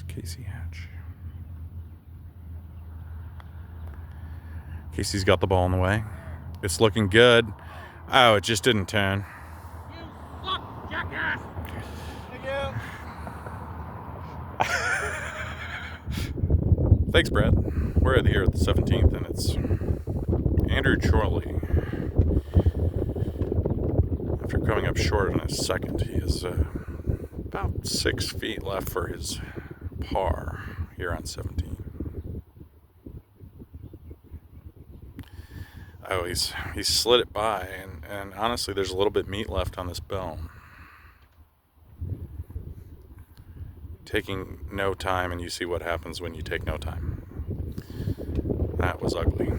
Casey Hatch. Casey's got the ball in the way. It's looking good. Oh, it just didn't turn. You suck, jackass! Thank you. Thanks, Brad. We're here at the 17th, and it's Andrew Chorley. After coming up short in his second, he has about 6 feet left for his par here on 17. Oh, he's slid it by, and honestly, there's a little bit meat left on this bone. Taking no time, and you see what happens when you take no time. That was ugly.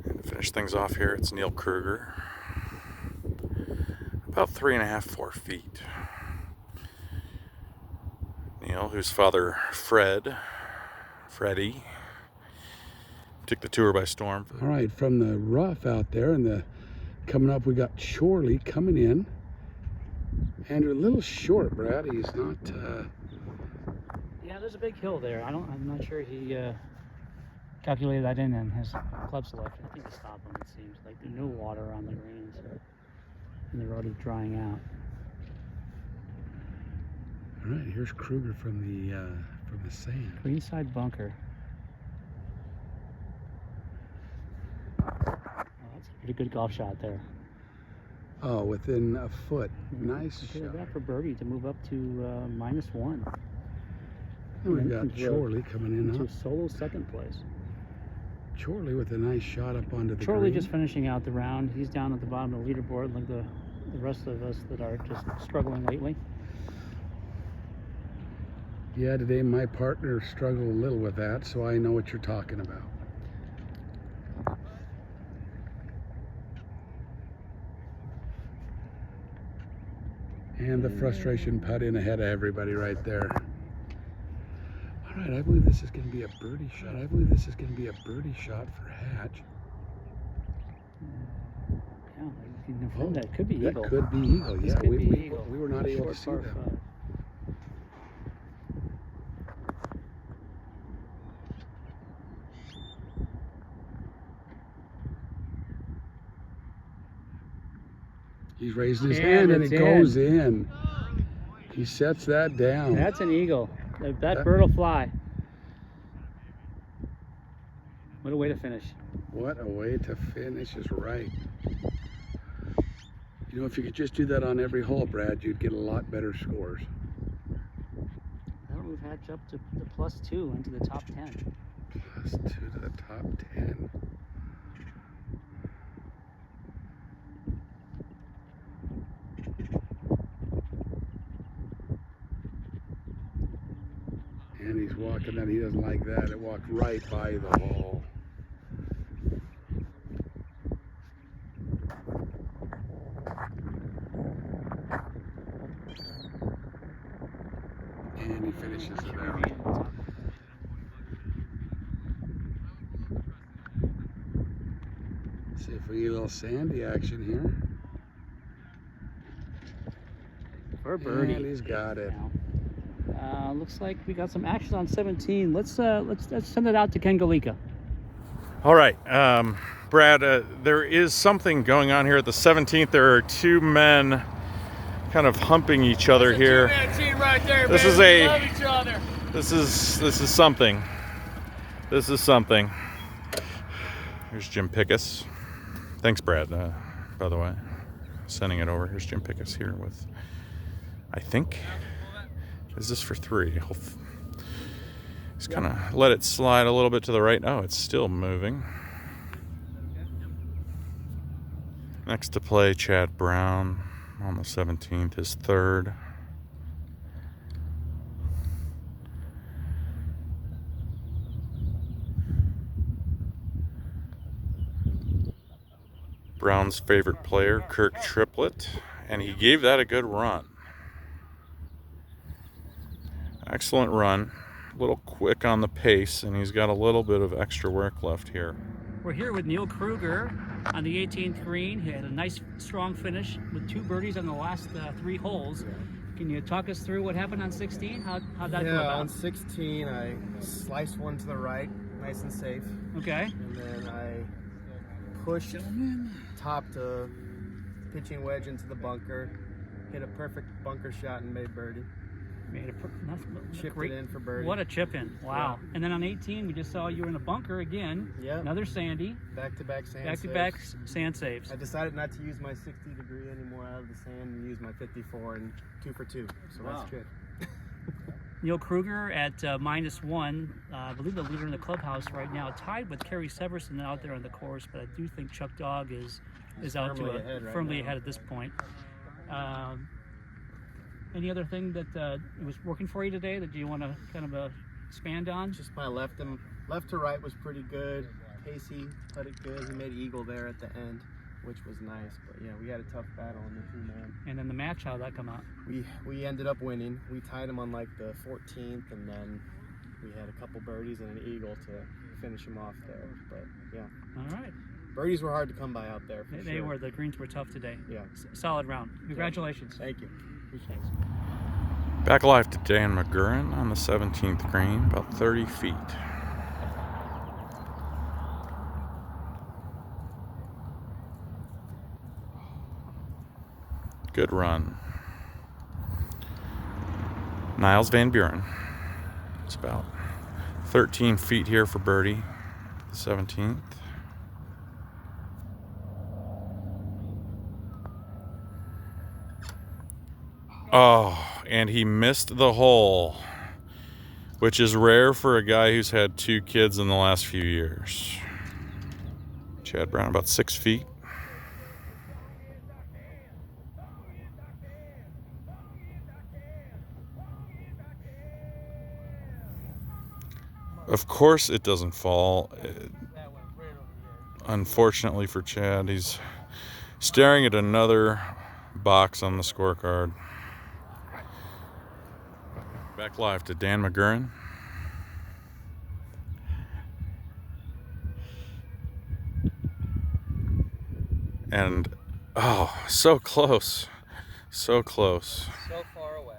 And to finish things off here, it's Neil Kruger. About 3.5, 4 feet. Neil, whose father, Freddie, took the tour by storm. All right, from the rough out there, and coming up, we got Chorley coming in. Andrew, a little short, Brad. He's not. Yeah, there's a big hill there. I'm not sure he calculated that in his club selection. I think he stopped him. It seems like there's no water on the greens, and they're already drying out. All right, here's Kruger from the sand. Greenside bunker. Oh, that's a pretty good golf shot there. Oh, within a foot. Nice shot. That for birdie to move up to -1. And we've got Chorley coming in to up. solo second place. Chorley with a nice shot up onto the Chorley green. just finishing out the round. He's down at the bottom of the leaderboard like the rest of us that are just struggling lately. Yeah, today my partner struggled a little with that, so I know what you're talking about. And the frustration putt in ahead of everybody right there. All right, I believe this is going to be a birdie shot. I believe this is going to be a birdie shot for Hatch. Yeah, you can confirm that. Could be eagle. That could be eagle. This Yeah, could we be eagle. were not able to see Short that. par five. He's raising his And hand and it it's goes in. He sets that down. That's an eagle. That bird will fly. What a way to finish. What a way to finish is right. You know, if you could just do that on every hole, Brad, you'd get a lot better scores. That'll move Hatch up to the +2 into the top 10. +2 to the top 10. And he's walking that. He doesn't like that. It walked right by the hole. And he finishes it out. See if we get a little sandy action here. For a birdie. And he's got it. Looks like we got some action on 17. Let's send it out to Ken Galika. All right, Brad, there is something going on here at the 17th. There are two men kind of humping each other here. Team right there, This baby. is We love each other. This is something. This is something. Here's Jim Pickus. Thanks, Brad, by the way. Sending it over. Here's Jim Pickus here with, I think, is this for 3? He's kind of let it slide a little bit to the right. Oh, it's still moving. Next to play, Chad Brown on the 17th, his third. Brown's favorite player, Kirk Triplett, and he gave that a good run. Excellent run. A little quick on the pace, and he's got a little bit of extra work left here. We're here with Neil Kruger on the 18th green. He had a nice strong finish with 2 birdies on the last 3 holes. Can you talk us through what happened on 16? How'd that go about? On 16, I sliced one to the right, nice and safe. Okay. And then I pushed topped a pitching wedge into the bunker, hit a perfect bunker shot and made birdie. Made a Chipped great, it in for birdie. What a chip in. Wow. Yeah. And then on 18, we just saw you were in a bunker again. Yeah. Another Sandy. Back-to-back sand Back-to-back saves. sand saves. I decided not to use my 60 degree anymore out of the sand and use my 54 and 2 for 2. So that's good. Neil Kruger at -1. I believe the leader in the clubhouse right now, tied with Kerry Severson out there on the course, but I do think Chuck Dog is out to firmly ahead at this point. Any other thing that was working for you today that you want to kind of expand on? Just my left to right was pretty good. Casey put it good. He made eagle there at the end, which was nice. But yeah, we had a tough battle in the 2-man. And then the match, how'd that come out? We ended up winning. We tied him on like the 14th, and then we had a couple birdies and an eagle to finish him off there. But yeah. All right. Birdies were hard to come by out there. For They sure. were. The greens were tough today. Yeah. Solid round. Congratulations. Thank you. Appreciate it. Back live to Dan McGurran on the 17th green, about 30 feet. Good run. Niles Van Buren. It's about 13 feet here for birdie, the 17th. Oh, and he missed the hole, which is rare for a guy who's had 2 kids in the last few years. Chad Brown, about 6 feet. Of course it doesn't fall. Unfortunately for Chad, he's staring at another box on the scorecard. Back live to Dan McGurran. And, oh, so close. So close. So far away.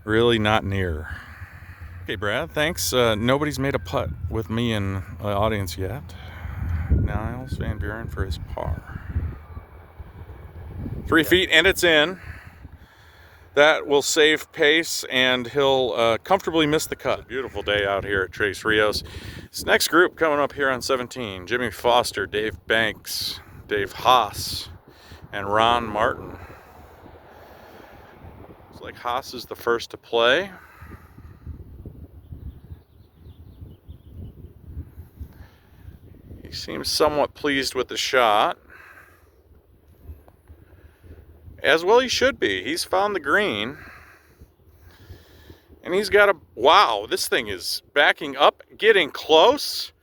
Really not near. Okay, Brad, thanks. Nobody's made a putt with me in the audience yet. Niles Van Buren for his par. 3 feet, and it's in. That will save pace, and he'll comfortably miss the cut. It's a beautiful day out here at Tres Rios. This next group coming up here on 17. Jimmy Foster, Dave Banks, Dave Haas, and Ron Martin. Looks like Haas is the first to play. He seems somewhat pleased with the shot. As well he should be. He's found the green. And he's got a... Wow, this thing is backing up, getting close.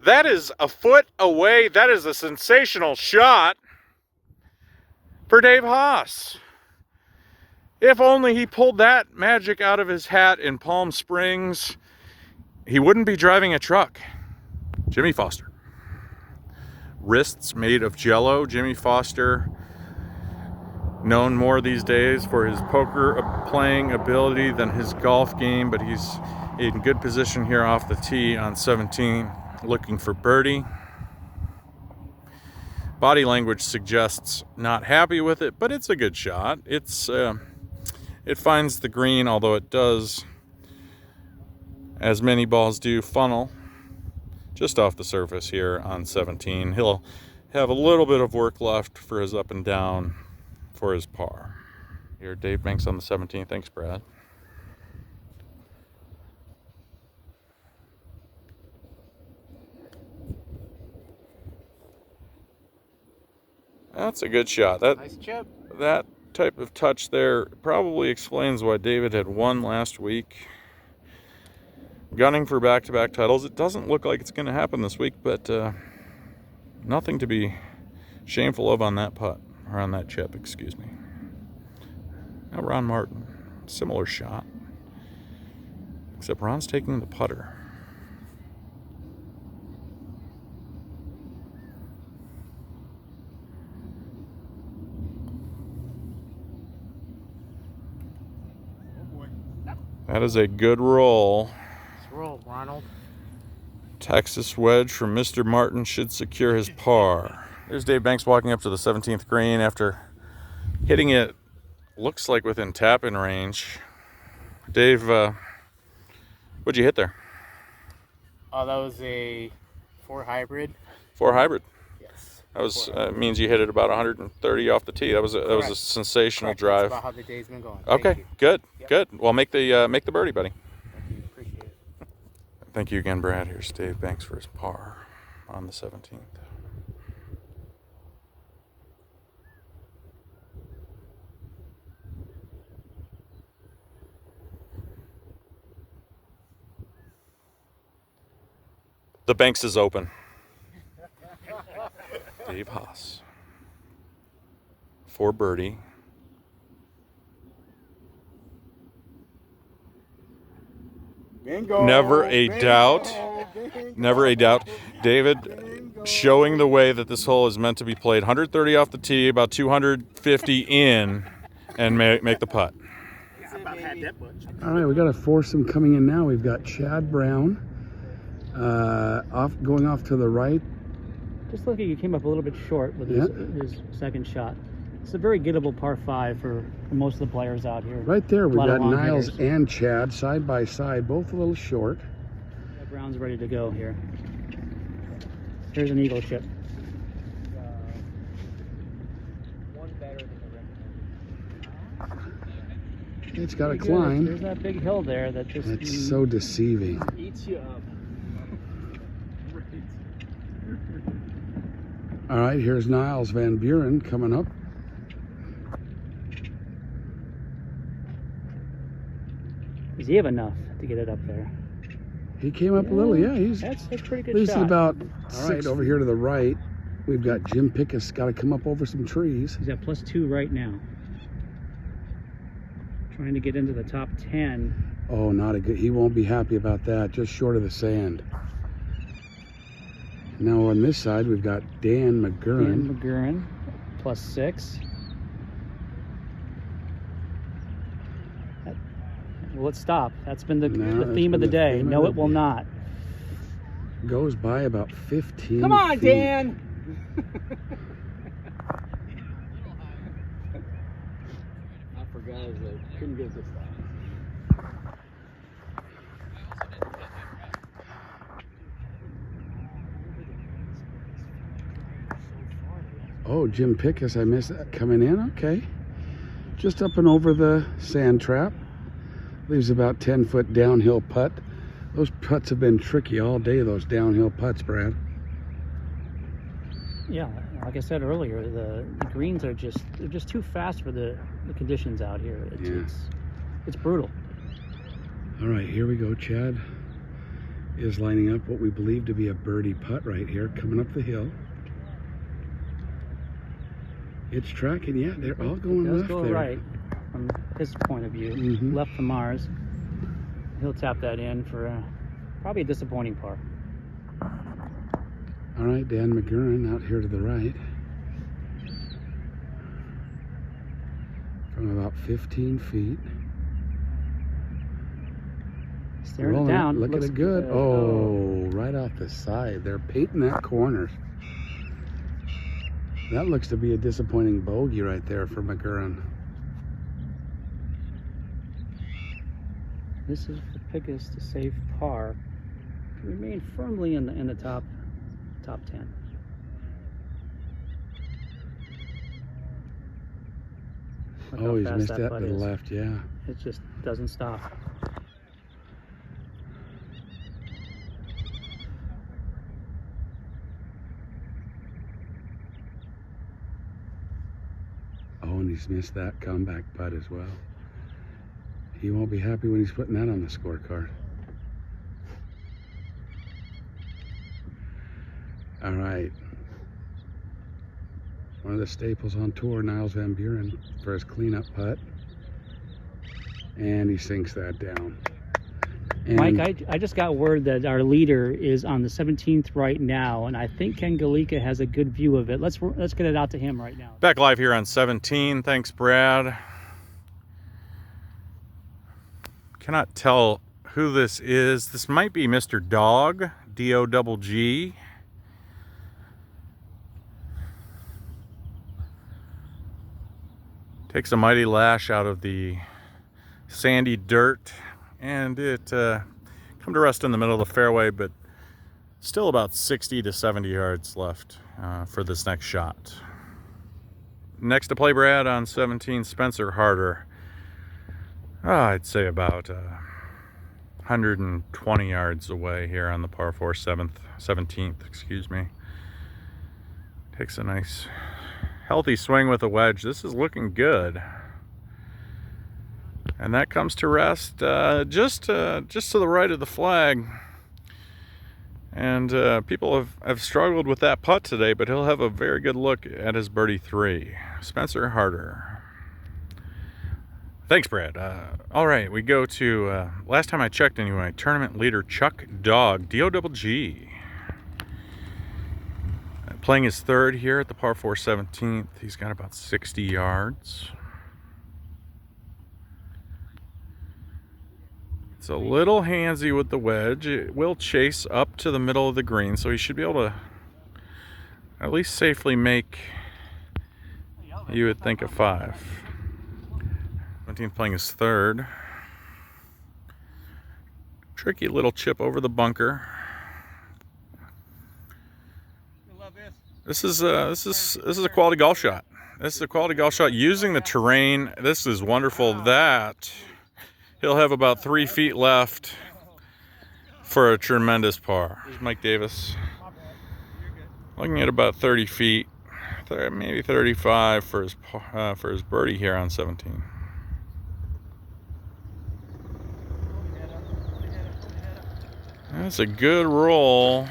That is a foot away. That is a sensational shot for Dave Haas. If only he pulled that magic out of his hat in Palm Springs, he wouldn't be driving a truck. Jimmy Foster. Wrists made of jello. Jimmy Foster, known more these days for his poker playing ability than his golf game, but he's in good position here off the tee on 17, looking for birdie. Body language suggests not happy with it, but it's a good shot. It finds the green, although it does, as many balls do, funnel just off the surface here on 17. He'll have a little bit of work left for his up and down for his par. Here, Dave Banks on the 17th. Thanks, Brad. That's a good shot. Nice chip. That type of touch there probably explains why David had won last week. Gunning for back-to-back titles. It doesn't look like it's going to happen this week, but nothing to be shameful of on that putt, or on that chip, excuse me. Now Ron Martin, similar shot, except Ron's taking the putter. That is a good roll. Let's roll, Ronald. Texas wedge from Mr. Martin should secure his par. There's Dave Banks walking up to the 17th green after hitting it, looks like within tap-in range. Dave, what'd you hit there? Oh, that was a 4 hybrid. 4 hybrid. Yes. That was means you hit it about 130 off the tee. That was a sensational Correct. drive. That's about how the day's been going. Okay, Thank you. good, Yep. good. Well, make the birdie, buddy. Thank you. Appreciate it. Thank you again, Brad. Here's Dave Banks for his par on the 17th. The Banks is open. Dave Haas. For birdie. Bingo. Never a doubt. Never a doubt. David showing the way that this hole is meant to be played. 130 off the tee, about 250 in, and make the putt. All right, we got a foursome coming in now. We've got Chad Brown going off to the right. Just looking, he came up a little bit short with his second shot. It's a very gettable par 5 for most of the players out here. Right there, we've lot of got long Niles hitters. and Chad side by side, both a little short. Yeah, Brown's ready to go here. Here's an eagle chip. One better than the recommended. It's got to Pretty good. climb. There's that big hill there that just It's so deceiving. Eats you up. All right, here's Niles Van Buren coming up. Does he have enough to get it up there? He came up a little, yeah. He's That's a pretty good at least shot. about All six right, over here to the right. We've got Jim Pickus got to come up over some trees. He's at +2 right now. Trying to get into the top 10. Oh, not a good. He won't be happy about that. Just short of the sand. Now on this side, we've got Dan McGurran. Dan McGurran, +6. Will it stop? That's been the No, theme of the that's been the day. theme of No, the it will day. not. Goes by about 15 Come on, feet. Dan. Not for guys that couldn't get this time. Oh, Jim Pickus, I missed that coming in. Okay. Just up and over the sand trap. Leaves about 10-foot downhill putt. Those putts have been tricky all day, those downhill putts, Brad. Yeah, like I said earlier, the greens are just too fast for the conditions out here. Yeah. It's brutal. All right, here we go. Chad is lining up what we believe to be a birdie putt right here, coming up the hill. It's tracking, yeah, they're all going It does left go there. right from his point of view. Mhm. Left from ours. He'll tap that in for probably a disappointing par. All right, Dan McGurran out here to the right. From about 15 feet. Staring it Rolling down. Look at looks it good. Oh, right off the side. They're painting that corner. That looks to be a disappointing bogey right there for McGurran. This is for Pickus to save par. Remain firmly in the top 10. Look how Oh, he's fast missed that putt to the is. left, yeah. It just doesn't stop. Oh, and he's missed that comeback putt as well. He won't be happy when he's putting that on the scorecard. All right. One of the staples on tour, Niles Van Buren, for his cleanup putt. And he sinks that down. And Mike, I just got word that our leader is on the 17th right now, and I think Ken Galika has a good view of it. Let's get it out to him right now. Back live here on 17. Thanks, Brad. Cannot tell who this is. This might be Mr. Dog, D-O-G-G. Takes a mighty lash out of the sandy dirt, and it come to rest in the middle of the fairway, but still about 60 to 70 yards left for this next shot. Next to play, Brad, on 17, Spencer Harder. I'd say about 120 yards away here on the par 4 17th, excuse me. Takes a nice healthy swing with a wedge. This is looking good. And that comes to rest just to the right of the flag. And people have struggled with that putt today, but he'll have a very good look at his birdie 3. Spencer Harder. Thanks, Brad. All right, we go to, last time I checked anyway, tournament leader Chuck Dog, D-O-G-G. Playing his 3rd here at the par 4 17th. He's got about 60 yards. It's a little handsy with the wedge. It will chase up to the middle of the green, so he should be able to at least safely make, you would think, a 5. 17th playing his 3rd. Tricky little chip over the bunker. This is a quality golf shot. This is a quality golf shot using the terrain. This is wonderful. That he'll have about 3 feet left for a tremendous par. Here's Mike Davis, looking at about 30 feet, maybe 35 for his birdie here on 17. That's a good roll.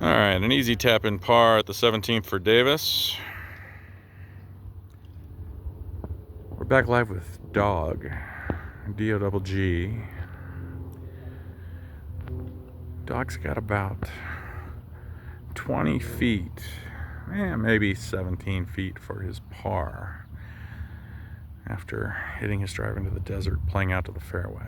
All right, an easy tap in par at the 17th for Davis. We're back live with Dog, D-O-G-G. Dog's got about 20 feet, maybe 17 feet for his par after hitting his drive into the desert, playing out to the fairway.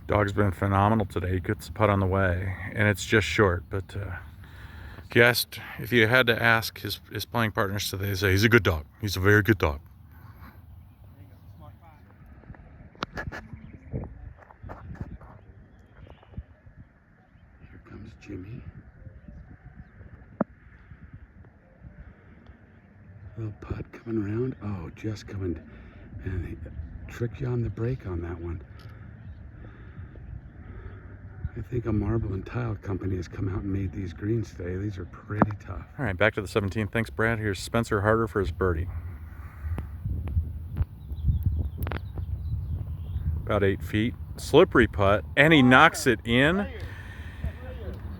Dog's been phenomenal today. He gets the putt on the way, and it's just short. But if you had to ask his playing partners today, they say he's a good dog. He's a very good dog. Here comes Jimmy. Little putt coming around. Oh, just coming. And he tricked you on the break on that one. I think a marble and tile company has come out and made these greens today. These are pretty tough. All right, back to the 17th. Thanks, Brad. Here's Spencer Harder for his birdie. About 8 feet. Slippery putt, and he knocks it in.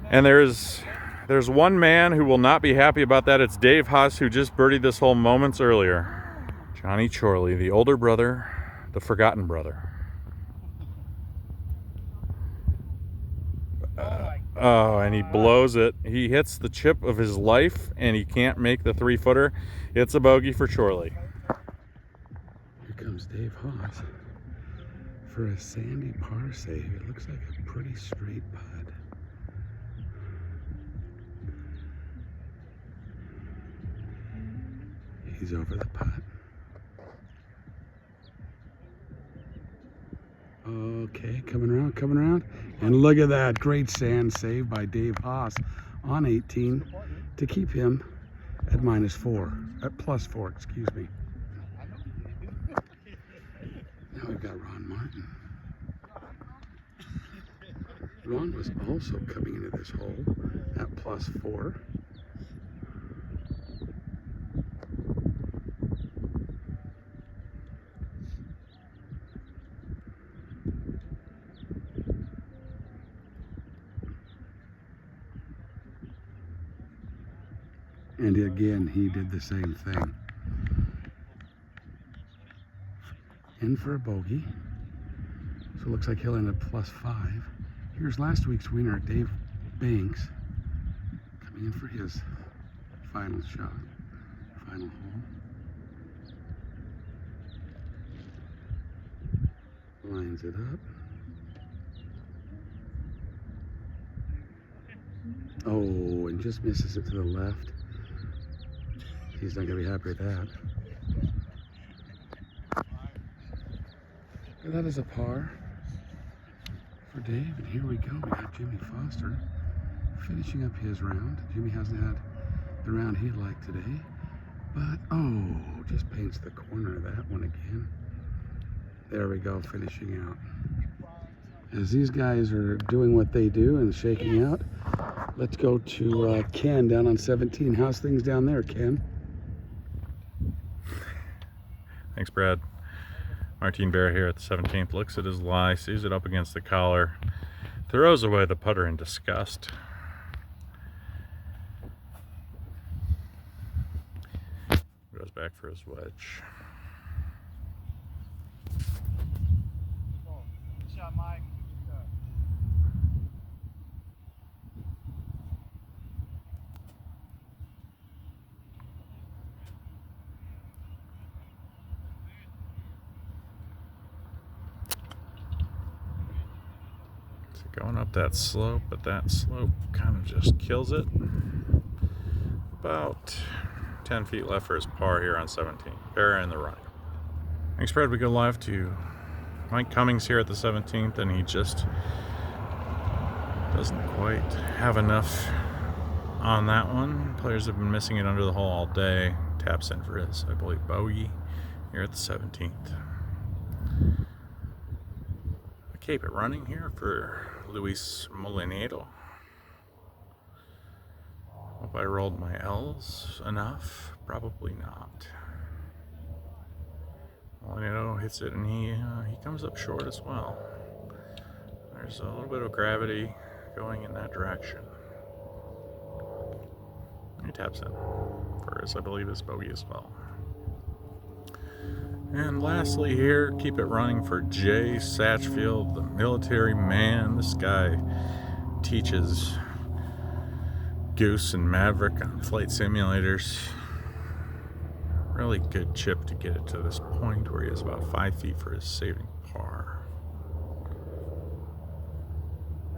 And there's one man who will not be happy about that. It's Dave Haas, who just birdied this hole moments earlier. Johnny Chorley, the older brother, the forgotten brother. Oh, and he blows it. He hits the chip of his life, and he can't make the 3-footer. It's a bogey for Chorley. Here comes Dave Haas for a sandy par save. It looks like a pretty straight putt. He's over the putt. Okay, coming around. And look at that, great sand save by Dave Haas on 18 to keep him at +4, excuse me. Now we've got Ron Martin. Ron was also coming into this hole at +4. And again, he did the same thing. in for a bogey. So it looks like he'll end up +5. Here's last week's winner, Dave Banks, coming in for his final shot, final hole. Lines it up. Oh, and just misses it to the left. He's not gonna be happy with that. But that is a par for Dave, and here we go. We got Jimmy Foster finishing up his round. Jimmy hasn't had the round he'd like today, but oh, just paints the corner of that one again. There we go, finishing out. As these guys are doing what they do and shaking out, let's go to Ken down on 17. How's things down there, Ken? Thanks, Brad. Martin Bear here at the 17th. Looks at his lie, sees it up against the collar, throws away the putter in disgust. Goes back for his wedge. Good shot, Mike. Going up that slope, but that slope kind of just kills it. About 10 feet left for his par here on 17. Bear in the running. Thanks, Fred. We go live to Mike Cummings here at the 17th, and he just doesn't quite have enough on that one. Players have been missing it under the hole all day. Taps in for his, I believe, bogey here at the 17th. Keep it running here for Luis Molinero. Hope I rolled my L's enough. Probably not. Molinero hits it, and he comes up short as well. There's a little bit of gravity going in that direction. He taps in for his, I believe, his bogey as well. And lastly here, keep it running for Jay Satchfield, the military man. This guy teaches Goose and Maverick on flight simulators. Really good chip to get it to this point where he is about 5 feet for his saving par.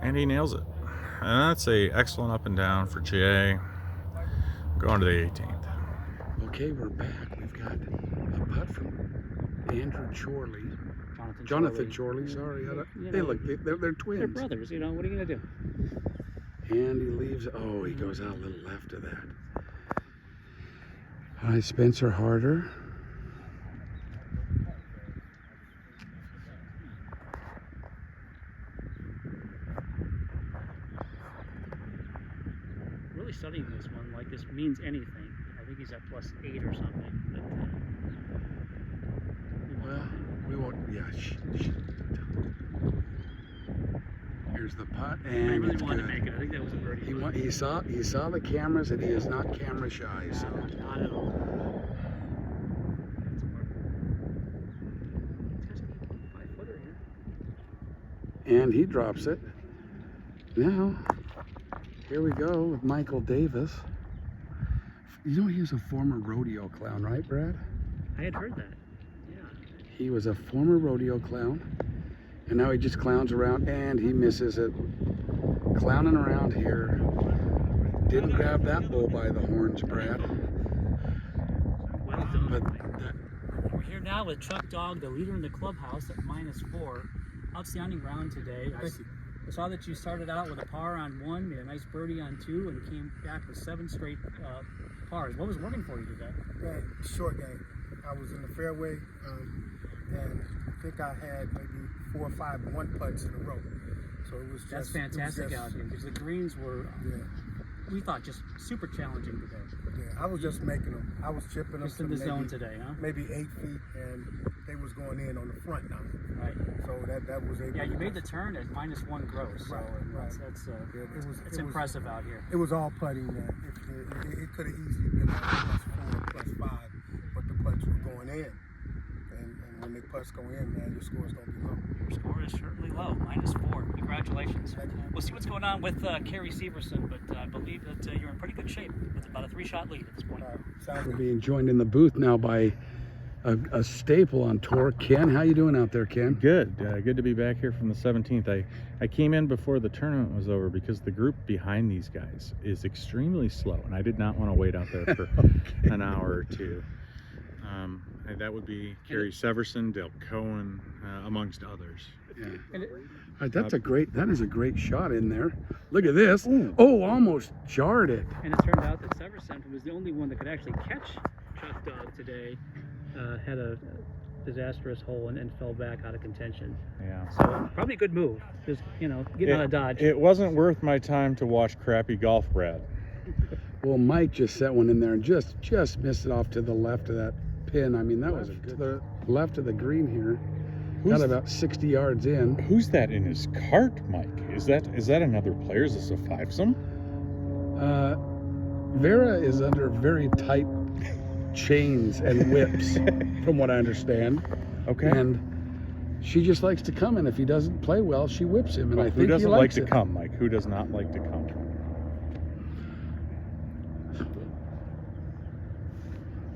And he nails it. And that's a excellent up and down for Jay. Going to the 18th. Okay, we're back. We've got a putt from Andrew Chorley. Jonathan Chorley, sorry. They're twins. They're brothers, you know, what are you going to do? And he leaves, oh, he goes out a little left of that. Hi, Spencer Harder. Really studying this one like this means anything. I think he's at +8 or something. But, well, we won't, yeah. Here's the putt, and I really it's wanted good. to make it. I think that was a birdie. He saw the cameras, and he is not camera shy. So. Not at all. It's got to be a 5-footer here. And he drops it. Now, here we go with Michael Davis. You know he was a former rodeo clown, right, Brad? I had heard that. Yeah. He was a former rodeo clown, and now he just clowns around, and he misses it. Clowning around here. Didn't grab that bull by the horns, Brad. Well done. But We're here now with Chuck Dog, the leader in the clubhouse at -4. Outstanding round today. I saw that you started out with a par on 1, made a nice birdie on 2, and came back with 7 straight pars. What was working for you today? Short game. I was in the fairway, and I think I had maybe 4 or 5 1-putts in a row. So it was just, That's fantastic out here because the greens were, we thought, just super challenging today. Yeah, I was just making them. I was chipping them Just in the zone today, huh? maybe 8 feet, and they was going in on the front now. Right. So that was able. Yeah, you made the turn at -1 gross. So Right. that's It was impressive out here. It was all putting. It could have easily been +4, +5, but the putts were going in, and when the putts go in, man, your score's gonna be low. Your score is certainly low, -4. Congratulations. We'll see what's going on with Kerry Severson, but I believe that you're in pretty good shape with about a 3-shot lead at this point. Sounds We're good. being joined in the booth now by a staple on tour. Ken, how you doing out there, Ken? Good. Good to be back here from the 17th. I came in before the tournament was over because the group behind these guys is extremely slow, and I did not want to wait out there for an hour or two. And that would be Kerry Severson, Dale Cohen, amongst others. Yeah. And All right, that is a great shot in there. Look at this. Ooh. Oh, almost jarred it. And it turned out that Severson, who was the only one that could actually catch Chuck Dog today, had a disastrous hole and fell back out of contention. Yeah. So probably a good move. Just, get out of Dodge. It wasn't worth my time to watch crappy golf, Brad. Well, Mike just set one in there and just missed it off to the left of that pin. I mean, that was a good. To the left of the green here. Got about 60 yards in. Who's that in his cart, Mike? Is that another player? Is this a fivesome? Vera is under very tight chains and whips, from what I understand. Okay. And she just likes to come, and if he doesn't play well, she whips him. And Well, I who think doesn't he like likes to it. come, Mike? Who does not like to come?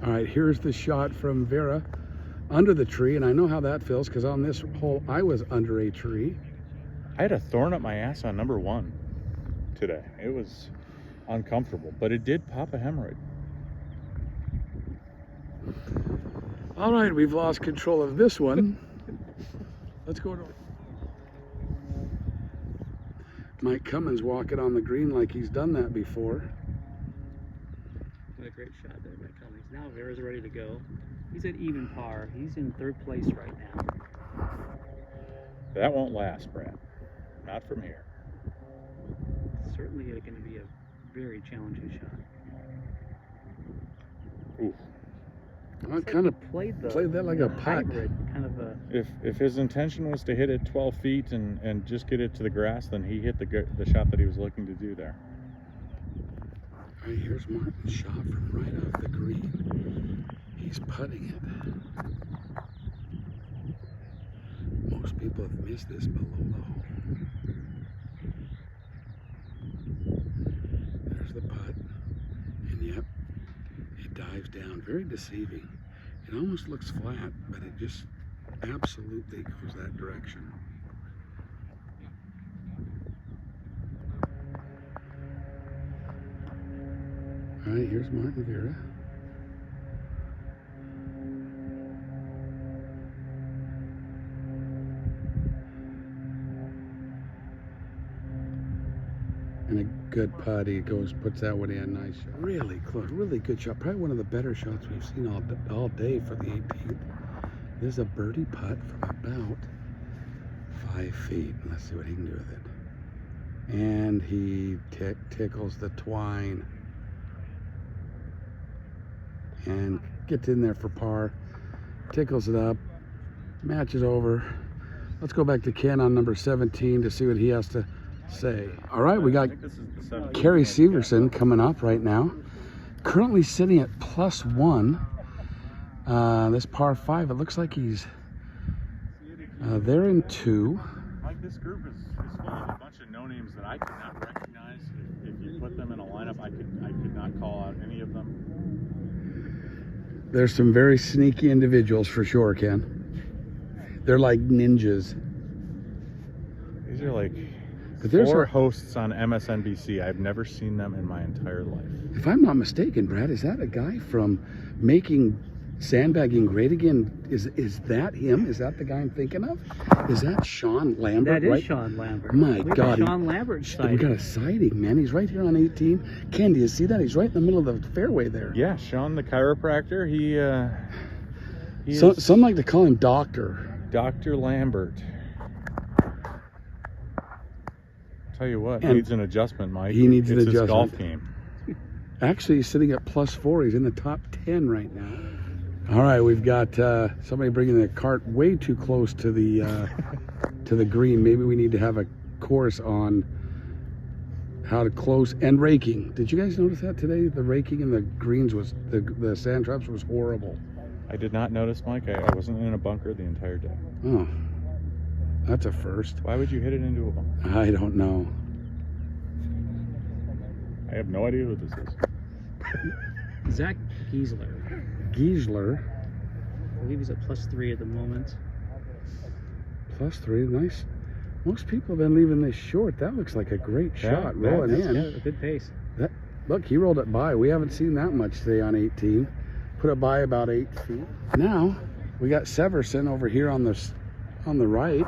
All right, here's the shot from Vera under the tree, and I know how that feels because on this hole I was under a tree. I had a thorn up my ass on number 1 today. It was uncomfortable, but it did pop a hemorrhoid. All right, we've lost control of this one. Let's go to Mike Cummins walking on the green like he's done that before. What a great shot there by Cummings. Now Vera's ready to go. He's at even par. He's in 3rd place right now. That won't last, Brad. Not from here. Certainly going to be a very challenging shot. Ooh. I kind of played that like a putt. hybrid, kind of a. If his intention was to hit it 12 feet and just get it to the grass, then he hit the shot that he was looking to do there. All right, here's Martin's shot from right off the green. He's putting it. Most people have missed this below the hole. There's the putt. And yep, it dives down. Very deceiving. It almost looks flat, but it just absolutely goes that direction. All right, here's Martin Vera. And a good putt. He puts that one in. Nice shot. Really close. Really good shot. Probably one of the better shots we've seen all day for the 18th. This is a birdie putt from about 5 feet. Let's see what he can do with it. And he tickles the twine. And gets in there for par. Tickles it up. Match is over. Let's go back to Ken on number 17 to see what he has to say. All right, we got Kerry Severson coming up right now. Currently sitting at +1. This par 5, it looks like he's there in 2. Mike, this group is full of a bunch of no-names that I could not recognize. If you put them in a lineup, I could not call out any of them. There's some very sneaky individuals for sure, Ken. They're like ninjas. These are like But there's 4 hosts on MSNBC. I've never seen them in my entire life. If I'm not mistaken, Brad, is that a guy from Making Sandbagging Great Again? Is that him? Is that the guy I'm thinking of? Is that Sean Lambert? That is right? Sean Lambert. My We got God, Sean Lambert We sighting. got a sighting, man. He's right here on 18. Ken, do you see that? He's right in the middle of the fairway there. Yeah, Sean the chiropractor. He So, some like to call him Doctor. Dr. Lambert. Tell you what, And needs an adjustment, Mike. he needs an It's his adjustment. golf game. Actually, he's sitting at +4. He's in the top 10 right now. All right, we've got somebody bringing the cart way too close to the green. Maybe we need to have a course on how to close and raking. Did you guys notice that today? The raking in the greens was the sand traps was horrible. I did not notice, Mike. I wasn't in a bunker the entire day. Oh, that's a first. Why would you hit it into a bunker? I don't know. I have no idea who this is. Zach Giesler. Giesler, I believe he's at +3 at the moment. +3, nice. Most people have been leaving this short. That looks like a great shot, rolling in. Yeah, a good pace. Look, he rolled it by. We haven't seen that much today on 18. Put it by about 8 feet. Now, we got Severson over here on the right.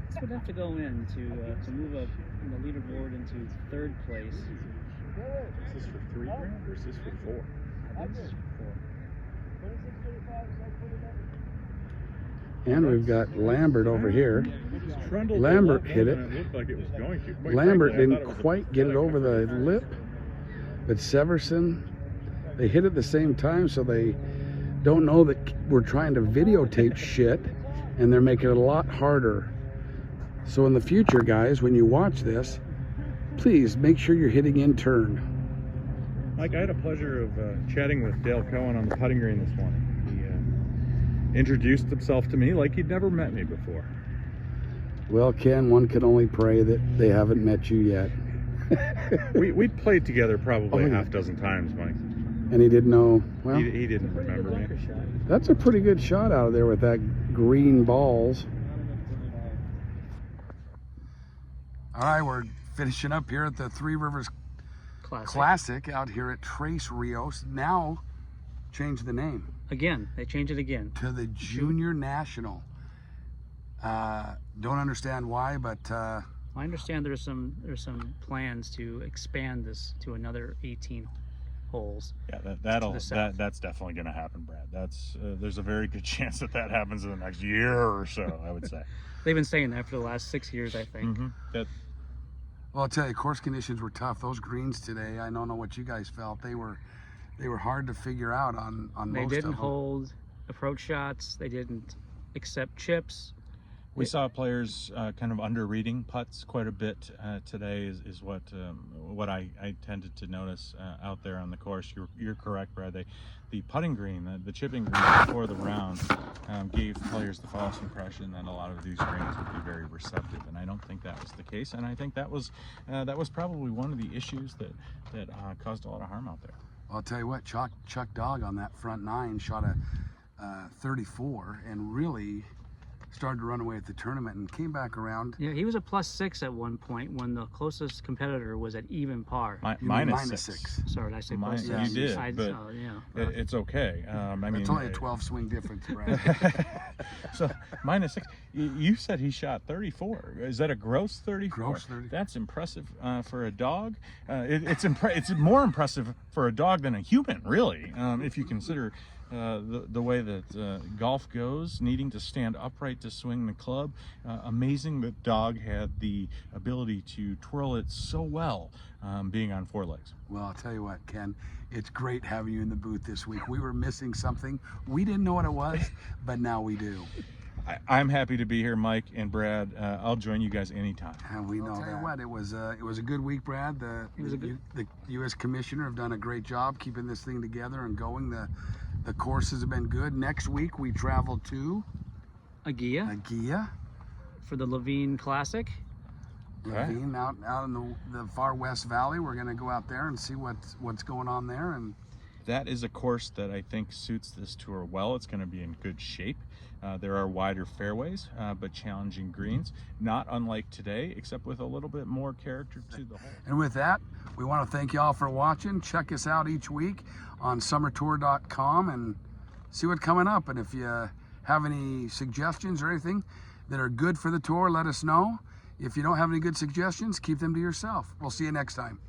This would have to go in to move up in the leaderboard into 3rd place. Is this for 3 grand or is this for 4? I think this is for 4. And we've got Lambert over here. Lambert hit it. It looked like it was going to. Quite Lambert frankly, I didn't thought it was quite get it over the lip, but Severson, they hit at the same time, so they don't know that we're trying to videotape shit, and they're making it a lot harder. So in the future, guys, when you watch this, please make sure you're hitting in turn. Mike, I had a pleasure of chatting with Dale Cohen on the putting green this morning. He introduced himself to me like he'd never met me before. Well, Ken, one can only pray that they haven't met you yet. We played together probably Oh, a yeah. half dozen times, Mike. And he didn't know, well, He didn't remember me. that's a pretty good shot out of there with that green balls. All right, we're finishing up here at the Three Rivers Classic out here at Tres Rios. Now, change the name Again, they changed it again. to the Junior National. Don't understand why, but I understand there's some plans to expand this to another 18 holes. Yeah, To the south. that's definitely going to happen, Brad. That's there's a very good chance that happens in the next year or so, I would say. They've been saying that for the last 6 years, I think. That well, I'll tell you, course conditions were tough. Those greens today, I don't know what you guys felt. They were hard to figure out on They most didn't of them. hold approach shots. They didn't accept chips. we saw players kind of under reading putts quite a bit today is what I tended to notice out there on the course. You're correct, Brad. The putting green, the chipping green before the round gave players the false impression that a lot of these greens would be very receptive, and I don't think that was the case. And I think that was probably one of the issues that caused a lot of harm out there. Well, I'll tell you what, Chuck Dog on that front 9 shot a 34 and really started to run away at the tournament and came back around. Yeah, he was a +6 at one point when the closest competitor was at even par. Minus six. Sorry, did I say Mine- +6? you did, but yeah. It's okay. I mean, It's only a 12 swing difference, Brad. So -6. You said he shot 34. Is that a gross 34? Gross 30. That's impressive for a dog. It's more impressive for a dog than a human, really, if you consider the way that golf goes, needing to stand upright to swing the club. Amazing that dog had the ability to twirl it so well, being on 4 legs. Well, I'll tell you what, Ken, it's great having you in the booth this week. We were missing something. We didn't know what it was, but now we do. I'm happy to be here, Mike and Brad. I'll join you guys anytime. And we know that. I'll tell you what, it was a good week, Brad. The U.S. Commissioner have done a great job keeping this thing together and going. The courses have been good. Next week we travel to Aguilla for the Levine Classic. Levine out in the far west valley. We're going to go out there and see what's going on there. And that is a course that I think suits this tour well. It's going to be in good shape. There are wider fairways, but challenging greens, not unlike today, except with a little bit more character to the hole. And with that, we want to thank you all for watching. Check us out each week on summertour.com and see what's coming up. And if you have any suggestions or anything that are good for the tour, let us know. If you don't have any good suggestions, keep them to yourself. We'll see you next time.